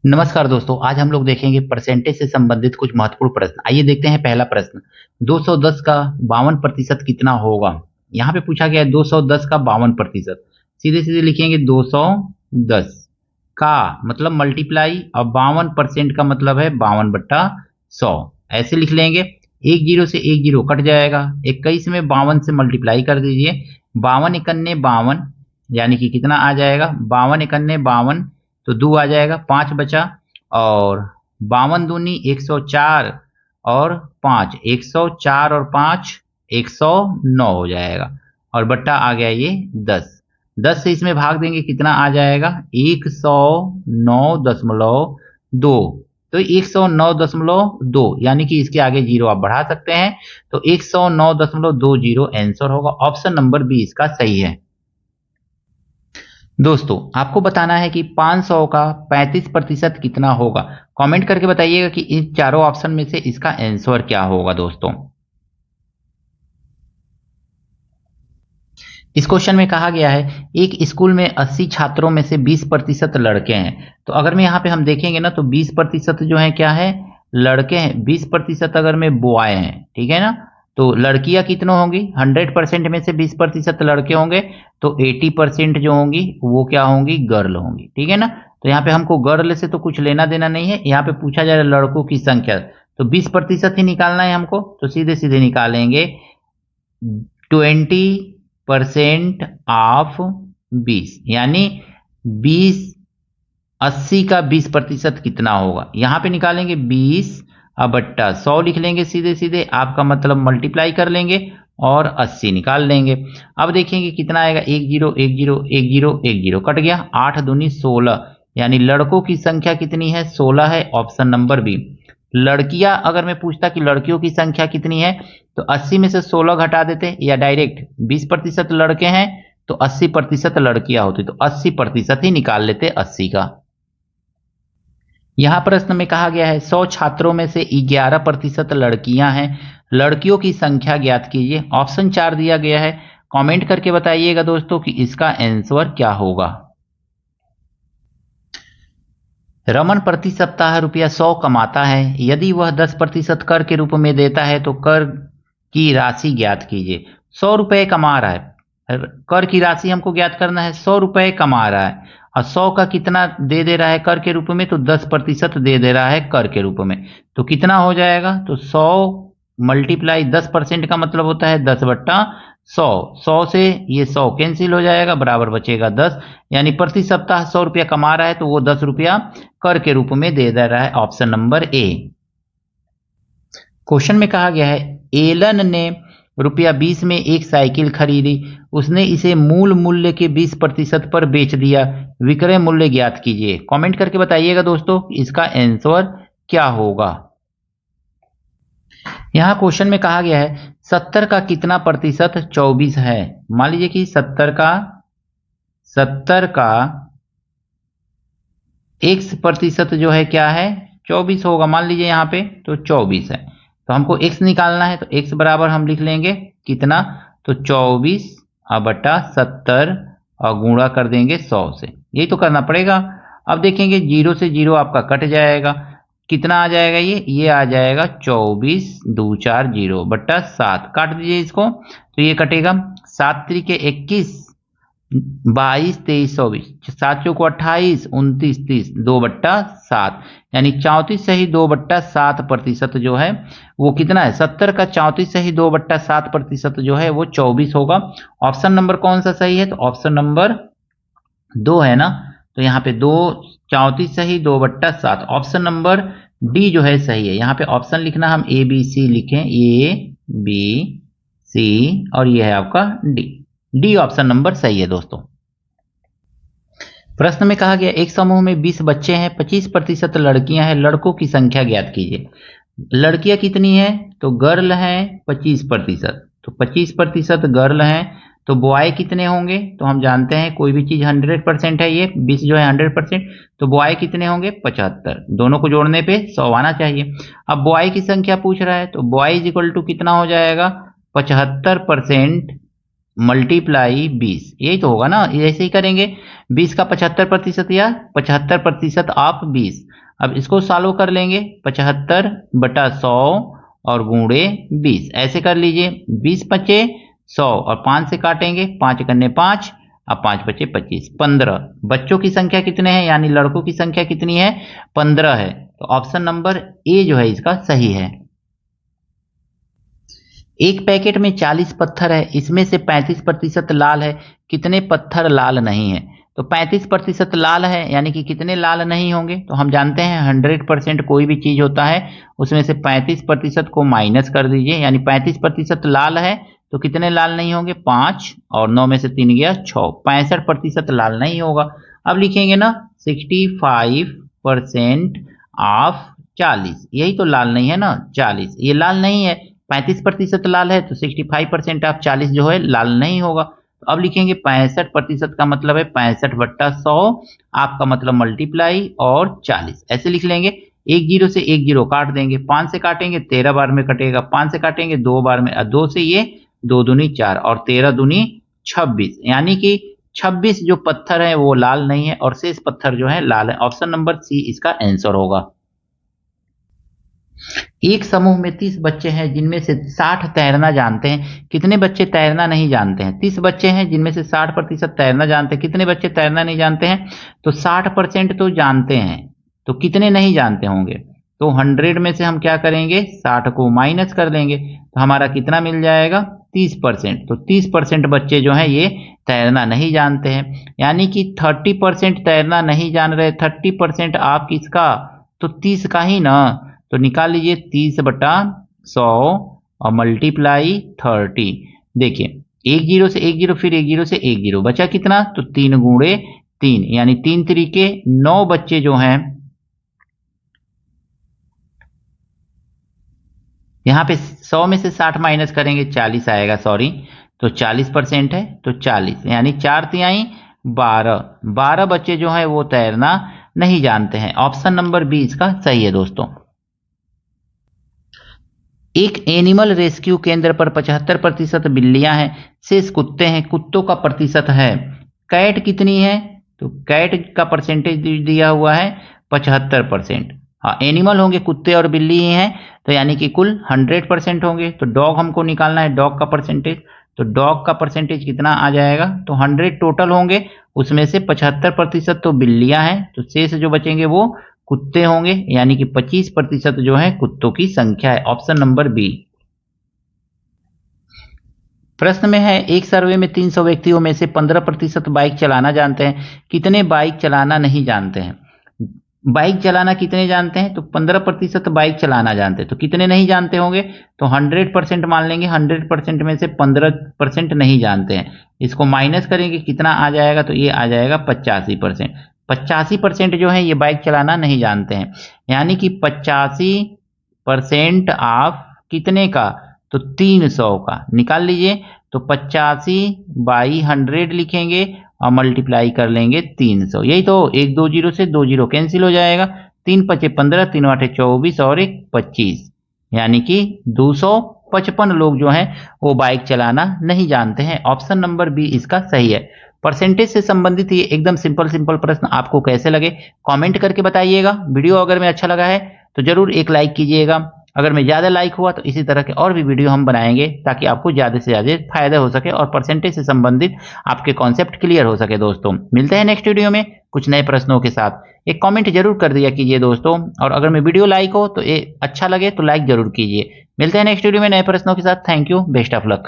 नमस्कार दोस्तों, आज हम लोग देखेंगे परसेंटेज से संबंधित कुछ महत्वपूर्ण प्रश्न। आइए देखते हैं पहला प्रश्न। 210 का 52% कितना होगा? यहाँ पे पूछा गया है 210 का 52%। सीधे सीधे लिखेंगे 210 का मतलब मल्टीप्लाई और 52% का मतलब है 52/100। ऐसे लिख लेंगे। एक जीरो से एक जीरो कट जाएगा। 21 में 52 से मल्टीप्लाई कर दीजिए। 52 इकन्ने 52 यानी कि कितना आ जाएगा? 52 इकन्ने 52 तो 2 आ जाएगा, 5 बचा। और 52 दूनी 104 और 5 104 और 5 109 हो जाएगा। और बट्टा आ गया ये 10। 10 से इसमें भाग देंगे, कितना आ जाएगा? 109.2। तो 109.2 यानी कि इसके आगे जीरो आप बढ़ा सकते हैं। तो 109.20 आंसर होगा। ऑप्शन नंबर बी इसका सही है। दोस्तों, आपको बताना है कि 500 का 35% कितना होगा। कमेंट करके बताइएगा कि इन चारों ऑप्शन में से इसका आंसर क्या होगा। दोस्तों, इस क्वेश्चन में कहा गया है एक स्कूल में 80 छात्रों में से 20% लड़के हैं। तो अगर में यहाँ पे हम देखेंगे ना, तो 20% जो है क्या है? लड़के हैं। 20% अगर में बॉय हैं, ठीक है ना। तो लड़कियां कितनों होंगी? 100% में से 20% लड़के होंगे, तो 80% जो होंगी वो क्या होंगी? गर्ल होंगी, ठीक है ना। तो यहाँ पे हमको गर्ल से तो कुछ लेना देना नहीं है। यहाँ पे पूछा जा रहा है लड़कों की संख्या, तो 20% ही निकालना है हमको। तो सीधे सीधे निकालेंगे 20% ऑफ 20 यानी 20 80 का 20% कितना होगा? यहां पे निकालेंगे 20/100 लिख लेंगे। सीधे सीधे आपका मतलब मल्टीप्लाई कर लेंगे और 80 निकाल लेंगे। अब देखेंगे कितना आएगा। 1 zero 1 zero 1 zero 1 zero cut गया। 8 दूनी 16 यानी लड़कों की संख्या कितनी है? 16 है। Option number B. लड़कियां अगर मैं पूछता कि लड़कियों की संख्या कितनी है, तो 80 में से 16 घटा देते, या डायरेक्ट 20% लड़के हैं तो 80% लड़कियां होती, तो 80% ही निकाल लेते 80 का। यहां प्रश्न में कहा गया है 100 छात्रों में से 11% लड़कियां हैं। लड़कियों की संख्या ज्ञात कीजिए। ऑप्शन 4 दिया गया है। कमेंट करके बताइएगा दोस्तों कि इसका आंसर क्या होगा। रमन प्रति सप्ताह रुपया 100 कमाता है। यदि वह 10% कर के रूप में देता है तो कर की राशि ज्ञात कीजिए। 100 रुपए कमा रहा है। कर की राशि हमको ज्ञात करना है। 100 रुपए कमा रहा है और 100 का कितना दे रहा है कर के रूप में? तो 10% दे रहा है कर के रूप में। तो कितना हो जाएगा? तो 100 मल्टीप्लाई 10% का मतलब होता है 10/100। 100 से ये 100 कैंसिल हो जाएगा, बराबर बचेगा 10। यानी प्रति सप्ताह 100 रुपया कमा रहा है तो वो 10 रुपया कर के रूप में दे रहा है। Option number A. क्वेश्चन में कहा गया है एलन ने रुपया 20 में एक साइकिल खरीदी। उसने इसे मूल मूल्य के 20% पर बेच दिया। विक्रय मूल्य ज्ञात कीजिए। कमेंट करके बताइएगा दोस्तों इसका आंसर क्या होगा। यहाँ क्वेश्चन में कहा गया है 70 का कितना प्रतिशत 24 है। मान लीजिए कि 70 का x प्रतिशत जो है क्या है? 24 होगा। मान लीजिए यहाँ पे तो 24 है, तो हमको x निकालना है। तो x बराबर हम लिख लेंगे कितना? तो 24/70 और गुणा कर देंगे 100 से। यही तो करना पड़ेगा। अब देखेंगे जीरो से जीरो आपका कट जाएगा। कितना आ जाएगा? ये आ जाएगा 24/240/7। काट दीजिए इसको तो ये कटेगा। 7 त्रिके 21, 22 23 24, 7 चौको 28, 29 30, 2/7 यानी 34 सही 2/7% जो है वो कितना है? 70 का 34 सही 2/7% जो है वो 24 होगा। ऑप्शन नंबर कौन सा सही है? तो ऑप्शन नंबर 2 है ना। तो यहाँ पे 2 34 सही 2/7। ऑप्शन नंबर डी जो है सही है। यहाँ पे ऑप्शन लिखना हम ए बी सी लिखें, ए बी सी, और ये है आपका डी। डी ऑप्शन नंबर सही है दोस्तों। प्रश्न में कहा गया एक समूह में 20 बच्चे हैं, 25% लड़कियां हैं। लड़कों की संख्या ज्ञात कीजिए। लड़कियां कितनी है? तो गर्ल हैं 25%, तो 25% गर्ल हैं। तो बॉय कितने होंगे? तो हम जानते हैं कोई भी चीज 100% है। ये 20 जो है 100%, तो बॉय कितने होंगे? 75। दोनों को जोड़ने पे 100 आना चाहिए। अब बॉय की संख्या पूछ रहा है, तो बॉय इज इक्वल टू कितना हो जाएगा? 75% मल्टीप्लाई 20। यही तो होगा ना, ऐसे ही करेंगे। 20 का 75% या 75% ऑफ 20। अब इसको सॉल्व कर लेंगे, 75/100 और गुणे 20 ऐसे कर लीजिए। 20 बचे 100 और 5 से काटेंगे, 5 करने 5 अब 5 बचे 25, 15। बच्चों की संख्या कितने हैं यानी लड़कों की संख्या कितनी है, 15 है। तो ऑप्शन नंबर ए जो है इसका सही है। एक पैकेट में 40 पत्थर है, इसमें से 35% लाल है, कितने पत्थर लाल नहीं है। तो 35% लाल है यानी कि कितने लाल नहीं होंगे, तो हम जानते हैं 100% कोई भी चीज होता है उसमें से 35% को माइनस कर दीजिए, यानी 35% लाल है तो कितने लाल नहीं होंगे, 5 और 9 में से 3 गया 6, 65% लाल नहीं होगा। अब लिखेंगे ना 65% ऑफ 40, यही तो लाल नहीं है ना 40, ये लाल नहीं है। 35% लाल है तो 65% ऑफ 40 जो है लाल नहीं होगा। तो अब लिखेंगे 65% का मतलब है 65/100, आपका मतलब मल्टीप्लाई और 40 ऐसे लिख लेंगे। एक जीरो से एक जीरो काट देंगे, 5 से काटेंगे 13 बार में कटेगा, 5 से काटेंगे 2 बार में, 2 से ये 2 दूनी 4 और 13 दूनी 26, यानी कि 26 जो पत्थर है वो लाल नहीं है और शेष पत्थर जो है लाल है। ऑप्शन नंबर सी इसका आंसर होगा। एक समूह में 30 बच्चे हैं जिनमें से 60 तैरना जानते हैं, कितने बच्चे तैरना नहीं जानते हैं। 30 बच्चे हैं जिनमें से 60% तैरना जानते हैं, कितने बच्चे तैरना नहीं जानते हैं। तो 60% तो जानते हैं, तो कितने नहीं जानते होंगे। तो 100 में से हम क्या करेंगे, 60 को माइनस कर देंगे तो हमारा कितना मिल जाएगा, 30%। तो 30% बच्चे जो हैं ये तैरना नहीं जानते हैं, यानी कि 30% तैरना नहीं जान रहे। 30% आप किसका, तो 30 का ही ना, तो निकाल लीजिए 30/100 और मल्टीप्लाई 30। देखिए एक जीरो से एक जीरो, फिर एक जीरो से एक जीरो, बचा कितना, तो 3 गुणे 3 यानी 3 तरीके 9 बच्चे जो हैं, यहाँ पे 100 में से 60 माइनस करेंगे 40 आएगा, सॉरी, तो 40% है तो 40 यानी 4 तिहाई 12 बच्चे जो है वो तैरना नहीं जानते हैं। ऑप्शन नंबर बी इसका सही है दोस्तों। एक एनिमल रेस्क्यू केंद्र पर 75% बिल्लियां हैं, शेष कुत्ते हैं, कुत्तों का प्रतिशत है। कैट कितनी है, तो कैट का परसेंटेज दिया हुआ है 75%। हाँ एनिमल होंगे कुत्ते और बिल्ली ही हैं, तो यानी कि कुल 100% होंगे। तो डॉग हमको निकालना है, डॉग का परसेंटेज, तो डॉग का परसेंटेज कितना आ जाएगा, तो 100 टोटल होंगे, उसमें से 75% तो बिल्लियां हैं, तो शेष जो बचेंगे वो कुत्ते होंगे, यानी कि 25% जो है कुत्तों की संख्या है। Option number B. प्रश्न में है एक सर्वे में 300 व्यक्तियों में से 15% बाइक चलाना जानते हैं, कितने बाइक चलाना नहीं जानते हैं। बाइक चलाना कितने जानते हैं, तो 15% बाइक चलाना जानते हैं, तो कितने नहीं जानते होंगे, तो 100% मान लेंगे, 100% में से 15% नहीं जानते हैं, इसको माइनस करेंगे कितना आ जाएगा, तो ये आ जाएगा 85%। 85% जो है ये बाइक चलाना नहीं जानते हैं, यानी कि 85% ऑफ कितने का, तो 300 का निकाल लीजिए। तो 85/100 लिखेंगे और मल्टीप्लाई कर लेंगे 300, यही तो, एक 2 जीरो से 2 जीरो कैंसिल हो जाएगा, 3 पचे 15, 3 आठे 24 और 1 25, यानी कि 255 लोग जो हैं वो बाइक चलाना नहीं जानते हैं। ऑप्शन नंबर बी इसका सही है। परसेंटेज से संबंधित ये एकदम सिंपल प्रश्न आपको कैसे लगे कमेंट करके बताइएगा। वीडियो अगर में अच्छा लगा है तो जरूर एक लाइक कीजिएगा, अगर में ज़्यादा लाइक हुआ तो इसी तरह के और भी वीडियो हम बनाएंगे ताकि आपको ज़्यादा से ज़्यादा फायदा हो सके और परसेंटेज से संबंधित आपके कॉन्सेप्ट क्लियर हो सके। दोस्तों मिलते हैं नेक्स्ट वीडियो में कुछ नए प्रश्नों के साथ। एक कमेंट जरूर कर दिया कीजिए दोस्तों, और अगर मैं वीडियो लाइक हो तो ये अच्छा लगे तो लाइक जरूर कीजिए। मिलते हैं नेक्स्ट वीडियो में नए प्रश्नों के साथ। Thank you, best of luck.